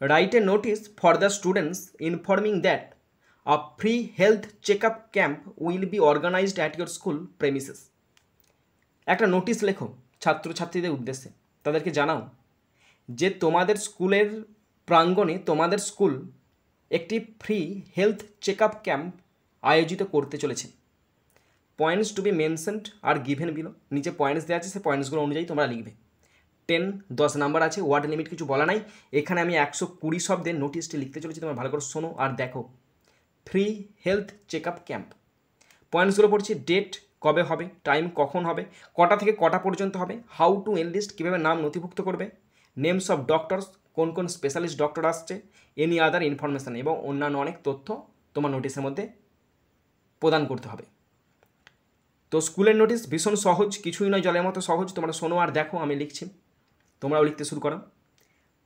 Write a notice for the students informing that a free health checkup camp will be organized at your school premises. একটা notice লেখো ছাত্রছাত্রীদের উদ্দেশ্যে, তাদেরকে জানাও যে তোমাদের স্কুলের প্রাঙ্গণে তোমাদের স্কুল একটি ফ্রি হেলথ চেকআপ ক্যাম্প আয়োজিত করতে চলেছে। Points two B mentioned are given below, নিচে পয়েন্টস দেওয়া আছে, সেই পয়েন্টসগুলো অনুযায়ী তোমরা লিখবে। 10 নাম্বার আছে, ওয়ার্ড লিমিট কিছু বলা নাই। এখানে আমি 120 শব্দের নোটিশটি লিখতে চলেছি, তোমরা ভালো করে শোনো আর দেখো। ফ্রি হেলথ চেকআপ ক্যাম্প, পয়েন্টসগুলো পড়ছি। ডেট কবে হবে, টাইম কখন হবে, কটা থেকে কটা পর্যন্ত হবে, হাউ টু এনলিস্ট কীভাবে নাম নথিভুক্ত করবে, নেমস অফ ডক্টরস কোন কোন স্পেশালিস্ট ডক্টর আসছে, এনি আদার ইনফরমেশান এবং অন্যান্য অনেক তথ্য তোমার নোটিশের মধ্যে প্রদান করতে হবে। তো স্কুলের নোটিশ ভীষণ সহজ, কিছুই নয়, জলের মতো সহজ। তোমরা শোনো আর দেখো, আমি লিখছি, তোমরাও লিখতে শুরু করো।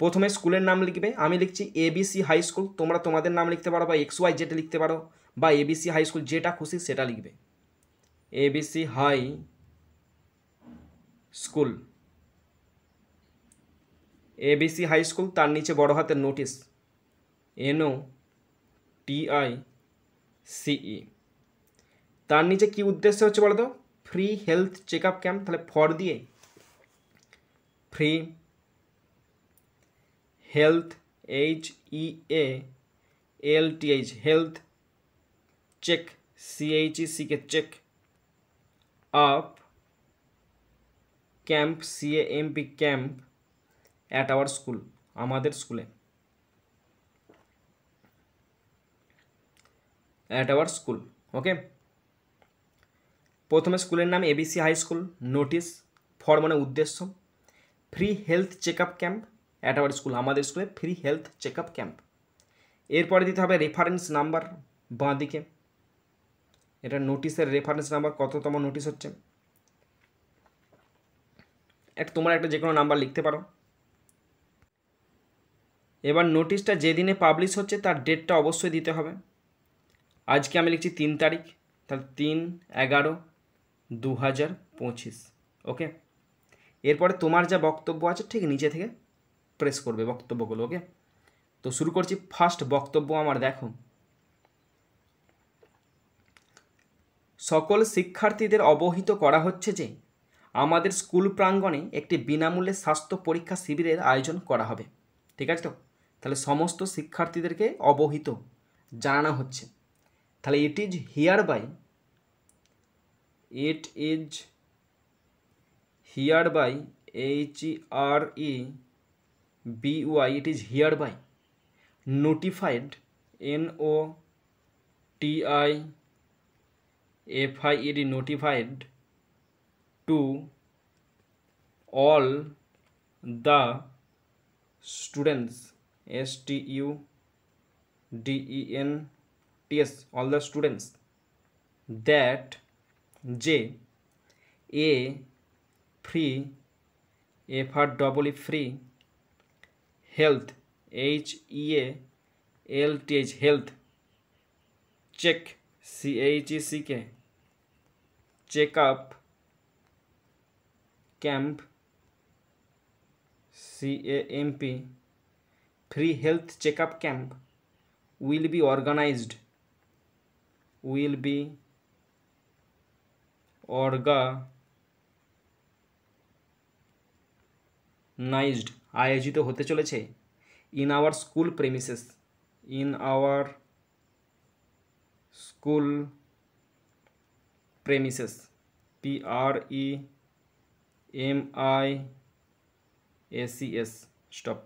প্রথমে স্কুলের নাম লিখবে, আমি লিখছি ABC হাই স্কুল। তোমরা তোমাদের নাম লিখতে পারো বা XYZ লিখতে পারো বা ABC হাই স্কুল, যেটা খুশি সেটা লিখবে। ABC high school, ABC high school, তার নিচে বড় হাতের নোটিশ NOTICE। তার নিচে কি উদ্দেশ্য হচ্ছে বলো তো? Free health check up camp, তাহলে ফর দিয়ে free health HEALTH health check CHEC K check up camp CAMP camp at our school, আমাদের স্কুলে, অ্যাট আওয়ার স্কুল। ওকে, প্রথমে স্কুলের নাম ABC high school, notice, for মানে উদ্দেশ্য, free health check up camp at our school, আমাদের স্কুলে free health check up camp. এরপরে দিতে হবে রেফারেন্স নাম্বার বাঁ দিকে, এটা নোটিশের রেফারেন্স নাম্বার, কততম নোটিশ হচ্ছে। তোমরা একটা যে কোনো নাম্বার লিখতে পারো। এবার নোটিশটা যেদিনে পাবলিশ হচ্ছে তার ডেটটা অবশ্যই দিতে হবে। আজকে আমি লিখছি 3 তারিখ, তাহলে 3/11/2025। ওকে, এরপরে তোমার যা বক্তব্য আছে ঠিক নিচে থেকে প্রেস করবে বক্তব্যগুলো। ওকে, তো শুরু করছি। ফার্স্ট বক্তব্য আমার দেখো, সকল শিক্ষার্থীদের অবহিত করা হচ্ছে যে আমাদের স্কুল প্রাঙ্গণে একটি বিনামূল্যে স্বাস্থ্য পরীক্ষা শিবিরের আয়োজন করা হবে। ঠিক আছে তো? তাহলে সমস্ত শিক্ষার্থীদেরকে অবহিত জানানো হচ্ছে। তাহলে it is hereby HEREBY, it is hereby notified, NOTIFIED, notified to all the students, STUDENTS, all the students, that যে a free free health HEALTH health check CHEC check up camp CAMP free health checkup camp will be organized আয়োজিত হতে চলেছে in our school premises, PREMISES, stop.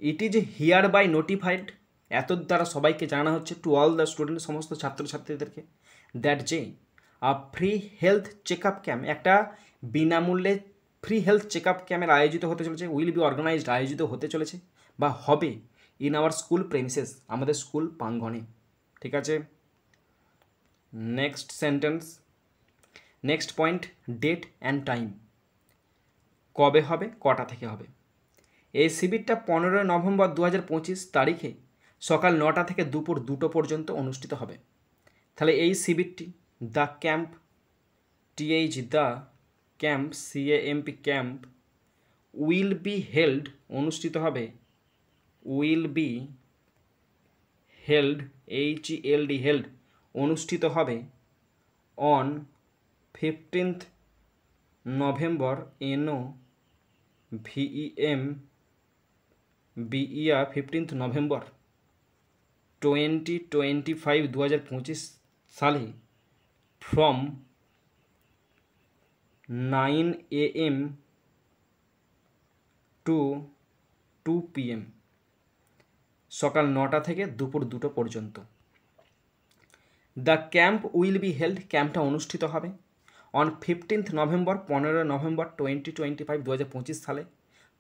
It is hereby notified, এত দ্বারা সবাইকে জানা হচ্ছে, to all the student, সমস্ত ছাত্রছাত্রীদেরকে, দ্যাট যে a free health check up camp, একটা বিনামূল্যে ফ্রি হেলথ চেক আপ ক্যাম্পের আয়োজিত হতে চলেছে, উইল বি অর্গানাইজড, আয়োজিত হতে চলেছে বা হবে, ইন আওয়ার স্কুল প্রেমিসেস, আমাদের স্কুল প্রাঙ্গণে। ঠিক আছে, next sentence, next point, date and time, কবে হবে, কটা থেকে হবে। এই শিবিরটা 15 নভেম্বর 2025 তারিখে সকাল 9টা থেকে দুপুর 2টো পর্যন্ত অনুষ্ঠিত হবে। তাহলে এই শিবিরটি the camp CAMP camp will be held অনুষ্ঠিত হবে, will be held HELD held অনুষ্ঠিত হবে on 15th November NOVEMBER 15th November 2025 2025 সালে ফ্রম 9 AM টু 2 PM, সকাল 9টা থেকে দুপুর 2টো পর্যন্ত। The camp will be held ক্যাম্পটা অনুষ্ঠিত হবে অন 15th নভেম্বর 15 নভেম্বর 2025 2025 সালে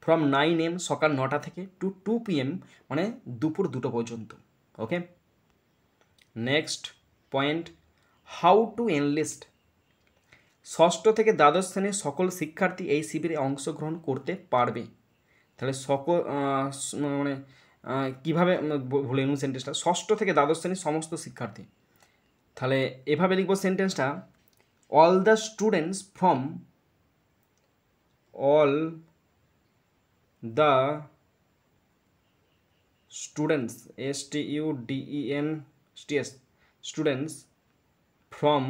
ফ্রম 9 AM সকাল 9টা থেকে টু 2 PM মানে দুপুর 2টো পর্যন্ত। Okay, next point, how to enlist. ষষ্ঠ থেকে দ্বাদশ শ্রেণীর সকল শিক্ষার্থী এই শিবিরে অংশগ্রহণ করতে পারবে। তাহলে সকল মানে কীভাবে ভুলে নিন সেন্টেন্সটা, ষষ্ঠ থেকে দ্বাদশ শ্রেণীর সমস্ত শিক্ষার্থী। তাহলে এভাবে লিখব সেন্টেন্সটা, all the students from, all the students STUDENTS students from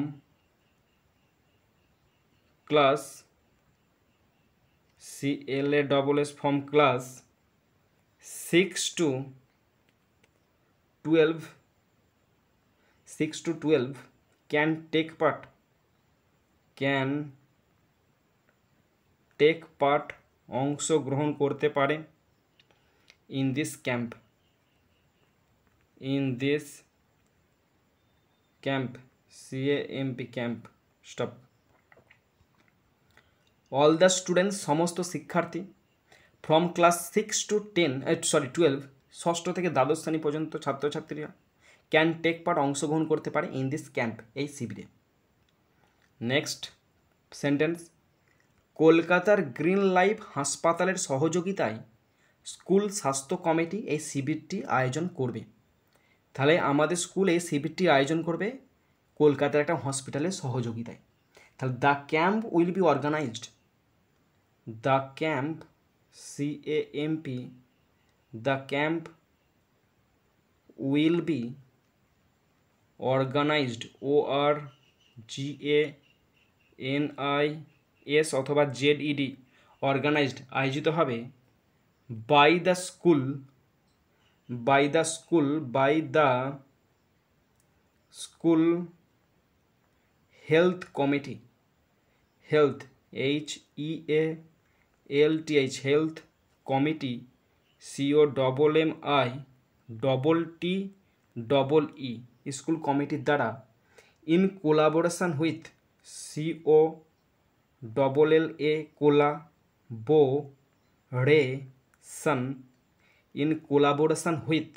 class CLASS from class 6 to 12 can take part অংশগ্রহণ করতে পারে in this camp camp stop। All the students সমস্ত শিক্ষার্থী ফ্রম ক্লাস 6 to 12 ষষ্ঠ থেকে দ্বাদশ শ্রেণী পর্যন্ত ছাত্রছাত্রীরা ক্যান টেক পার্ট অংশগ্রহণ করতে পারে ইন দিস ক্যাম্প এই শিবিরে। নেক্সট সেন্টেন্স, কলকাতার গ্রিন লাইফ হাসপাতালের সহযোগিতায় স্কুল স্বাস্থ্য কমিটি এই শিবিরটি আয়োজন করবে। তাহলে আমাদের স্কুলে শিবিরটি আয়োজন করবে কলকাতার একটা হসপিটালের সহযোগিতায়। তাহলে the camp will be organised, the camp CAMP, the camp will be organised ORGANIS অথবা ZED অর্গানাইজড আয়োজিত হবে by the school health committee, health HEALTH health committee COMMITEE school কমিটির দ্বারা in collaboration with COLLABORATION in collaboration with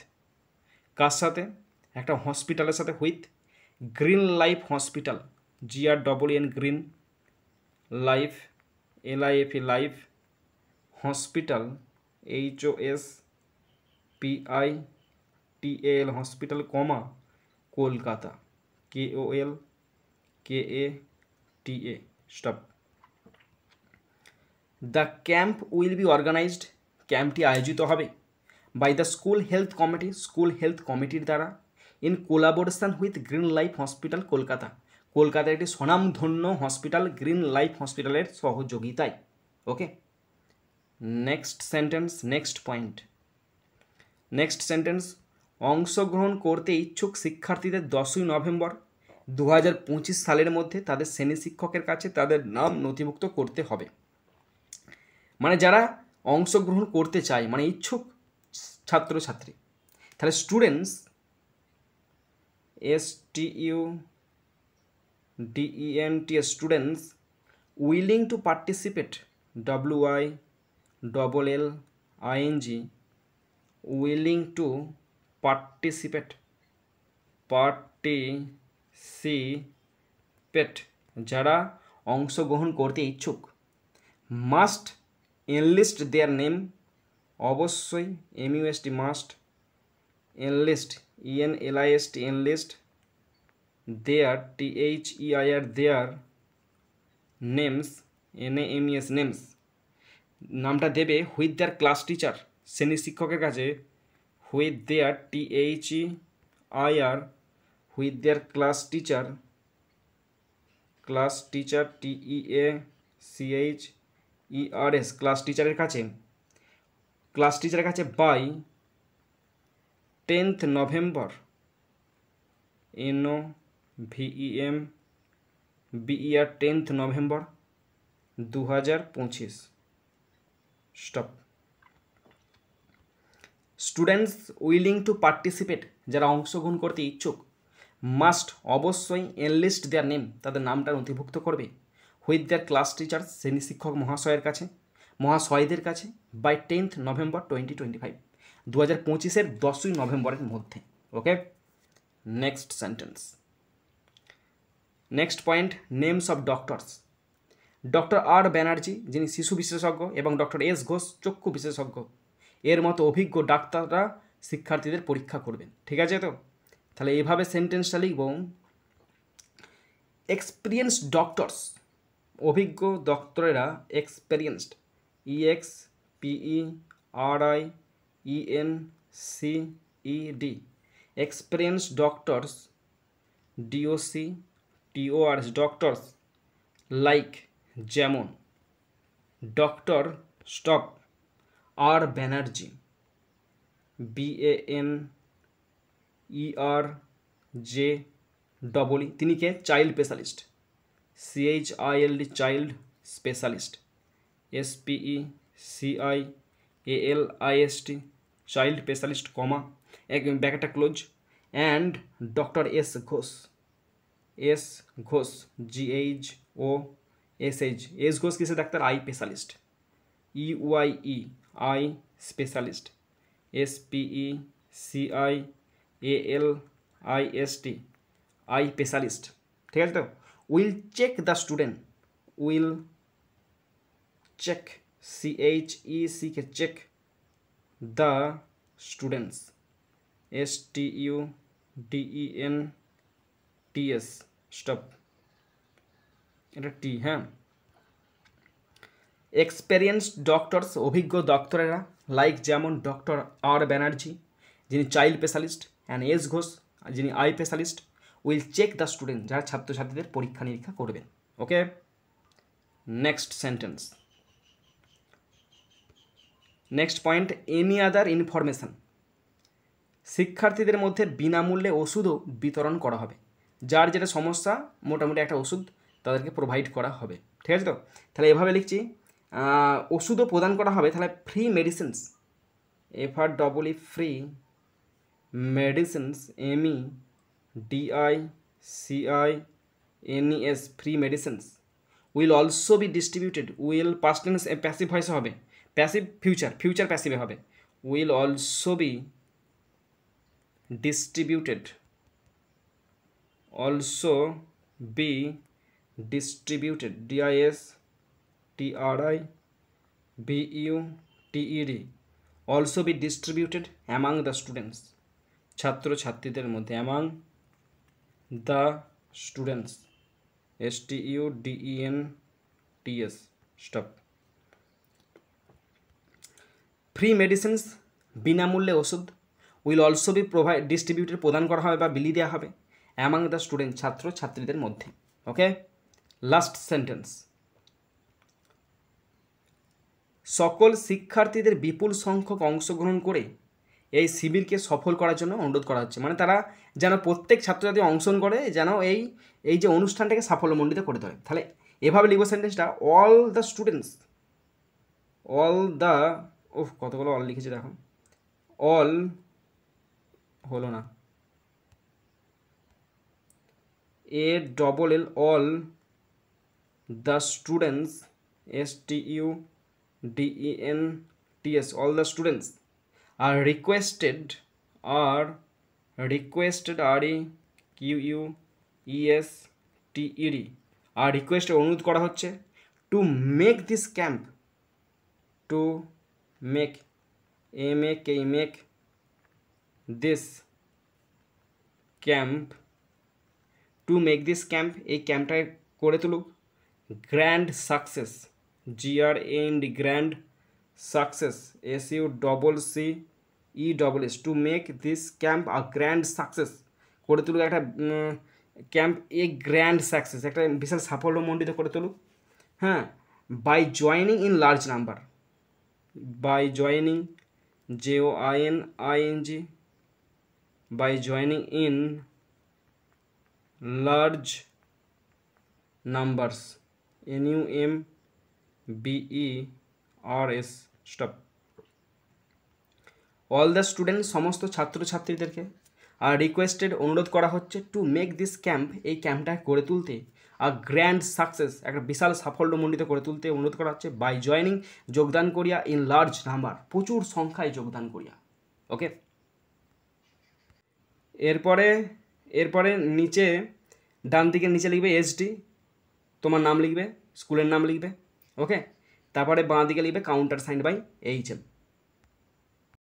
কার সাথে, একটা হসপিটালের সাথে, with green life hospital GREEN green life LIFE life hospital HOSPITAL hospital Kolkata KOLKATA stop. The camp will be organised ক্যাম্পটি আয়োজিত হবে বাই দ্য স্কুল হেলথ কমিটির দ্বারা in collaboration with green life hospital কলকাতার একটি স্বনামধন্য হসপিটাল গ্রিন লাইফ হসপিটালের সহযোগিতায়। Okay, next sentence, next point, next sentence, অংশগ্রহণ করতে ইচ্ছুক শিক্ষার্থীদের 10ই নভেম্বর 2025 সালের মধ্যে তাদের শ্রেণী শিক্ষকের কাছে তাদের নাম নথিভুক্ত করতে হবে। মানে যারা অংশগ্রহণ করতে চায়, মানে ইচ্ছুক ছাত্রছাত্রী, তাহলে students STUDENTS students willing to participate WILLING willing to participate যারা অংশগ্রহণ করতে ইচ্ছুক মাস্ট এনলিস্ট দেয়ার নেম অবশ্যই MUST must enlist ENLIST enlist their THEIR their names NAMES names নামটা দেবে হুইথ দেয়ার ক্লাস টিচার, শ্রেণী শিক্ষকের কাছে, with their THEIR, with their class teacher TEACHERS, class টিচারের কাছে by 10th November NOVEMBER 10th November 2025। Stop. Students willing to participate, যারা অংশগ্রহণ করতে ইচ্ছুক, মাস্ট অবশ্যই এনলিস্ট দেয়ার নেম, তাদের নামটা নথিভুক্ত করবে, হুইথ দেয়ার ক্লাস টিচার, শ্রেণী শিক্ষক মহাশয়দের কাছে বাই 10th November 2025, 2025-এর 10ই নভেম্বরের মধ্যে। Okay, next sentence. Next point, names of doctors. Doctor R Banerjee, যিনি শিশু বিশেষজ্ঞ, এবং ডক্টর এস ঘোষ, চক্ষু বিশেষজ্ঞ, এর মতো অভিজ্ঞ ডাক্তাররা শিক্ষার্থীদের পরীক্ষা করবেন। ঠিক আছে তো? তাহলে এইভাবে সেন্টেন্সটা লিখব, এক্সপিরিয়েন্সড ডক্টরস, অভিজ্ঞ ডক্টরেরা, experienced, EXPERIENCED, experienced doctors, DOCTORS, doctors, like, যেমন, doctor, stop, R Banerjee, BANERJEE, তিনি কে? Child specialist, CHILD, child specialist, SPECIALIST, child specialist, comma, ব্যাকেটটা close, and doctor S Ghosh, GHOSH, S Ghosh কিসে ডাক্তার? Eye specialist, EYE, specialist, SPECIALIST, eye specialist. ঠিক আছে তো? Will check the student, will check, CHECK, check, the students, STUDENTS, stop, এটা টি, হ্যাঁ। Experienced doctors, অভিজ্ঞ ডক্টরেরা, লাইক, যেমন, ডক্টর আর ব্যানার্জি, যিনি child specialist, and S Ghosh, যিনি eye specialist, will check the student, যারা ছাত্রছাত্রীদের পরীক্ষা নিরীক্ষা করবেন। Okay, next sentence. Next point, any other information. শিক্ষার্থীদের মধ্যে বিনামূল্যে ওষুধও বিতরণ করা হবে, যার যেটা সমস্যা মোটামুটি একটা ওষুধ তাদেরকে প্রোভাইড করা হবে। ঠিক আছে তো? তাহলে এভাবে লিখছি, ওষুধও প্রদান করা হবে, তাহলে free medicines, FREE, free medicines, MEDICINES, free medicines, will also be distributed, will past tense passive ভয়েসে হবে, প্যাসিভ ফিউচার প্যাসিভে হবে, will also be distributed, DISTRIBUTED, also be distributed among the students, ছাত্রছাত্রীদের মধ্যে, among the students, STUDENTS, stop. Free medicines, বিনামূল্যে ওষুধ, will also be distributed, প্রদান করা হবে বা বিলি দেওয়া হবে, অ্যামাং দ্য স্টুডেন্ট, ছাত্রছাত্রীদের মধ্যে। ওকে, লাস্ট সেন্টেন্স। সকল শিক্ষার্থীদের বিপুল সংখ্যক অংশগ্রহণ করে এই শিবিরকে সফল করার জন্য অনুরোধ করা হচ্ছে, মানে তারা যেন প্রত্যেক ছাত্রছাত্রী অংশগ্রহণ করে, যেন এই যে অনুষ্ঠানটাকে সাফল্যমণ্ডিত করে দেয়। তাহলে এভাবে লিখব সেন্টেন্সটা, অল দ্য স্টুডেন্টস, কতগুলো অল লিখেছি দেখো, অল হলো না, ALL, all the students, STUDENTS, all the students are requested, REQUESTED, are requested, অনুরোধ করা হচ্ছে, to make this camp, to make, make this camp, to make this camp, এই ক্যাম্পটাকে করে তুলুক, grand success, GRAND, grand success SUCCESS to make this camp a grand success, করে তুলুক একটা ক্যাম্প এ গ্র্যান্ড সাকসেস, একটা বিশাল সাফল্যমণ্ডিত করে তুলুক। হ্যাঁ, by joining in large number, by joining JOINING, by joining in large numbers NUMBERS stop all the students, সমস্ত ছাত্রছাত্রীদেরকে are requested, অনুরোধ করা হচ্ছে টু মেক দিস ক্যাম্প, এই ক্যাম্পটা করে তুলতে, আর গ্র্যান্ড সাকসেস, একটা বিশাল সাফল্যমণ্ডিত করে তুলতে অনুরোধ করা হচ্ছে, বাই জয়নিং, যোগদান করিয়া, ইন লার্জ নাম্বার, প্রচুর সংখ্যায় যোগদান করিয়া। ওকে, এরপরে নিচে ডান দিকের নিচে লিখবে SD, তোমার নাম লিখবে, স্কুলের নাম লিখবে। ওকে, তারপরে বাঁ দিকে লিখবে কাউন্টার সাইন বাই HM।